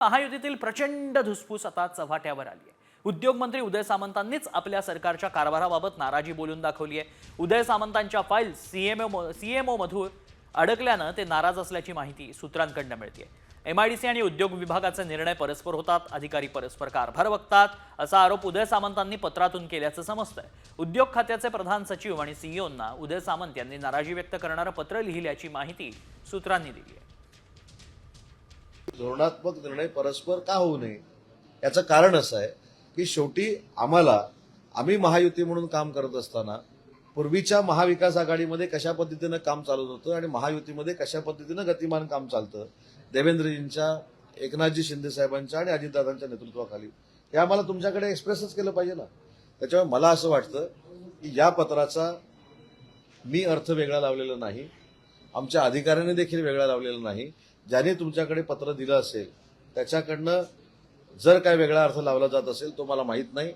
महायुतीतील प्रचंड धुसफूस आता चव्हाट्यावर आली आहे। उद्योग मंत्री उदय सामंतांनीच आपल्या सरकारच्या कारभाराबाबत नाराजी बोलून दाखवली आहे। उदय सामंतांच्या फाईल सीएमओ मधून अडकल्यानं ते नाराज असल्याची माहिती सूत्रांकडून मिळते। एमआयडीसी आणि उद्योग विभागाचे निर्णय परस्पर होतात, अधिकारी परस्पर कारभार बघतात, असा आरोप उदय सामंतांनी पत्रातून केल्याचं समजतंय। उद्योग खात्याचे प्रधान सचिव आणि सीईओंना उदय सामंत यांनी नाराजी व्यक्त करणारं पत्र लिहिल्याची माहिती सूत्रांनी दिली आहे। धोरणात्मक निर्णय परस्पर का होऊ नये याचं कारण असं आहे की शेवटी आम्ही महायुती म्हणून काम करत असताना पूर्वीच्या महाविकास आघाडीमध्ये कशा पद्धतीनं काम चालत होतं आणि महायुतीमध्ये कशा पद्धतीनं गतिमान काम चालतं, देवेंद्रजींच्या, एकनाथजी शिंदे साहेबांच्या आणि अजितदादांच्या नेतृत्वाखाली, हे आम्हाला तुमच्याकडे एक्सप्रेसच केलं पाहिजे ना। त्याच्यामुळे मला असं वाटतं की या पत्राचा मी अर्थ वेगळा लावलेला नाही, आमच्या अधिकाऱ्यांनी देखील वेगळा लावलेला नाही। ज्याने तुमच्याकडे पत्र दिलं असेल त्याच्याकडनं जर काय वेगळा अर्थ लावला जात असेल तो मला माहित नाही।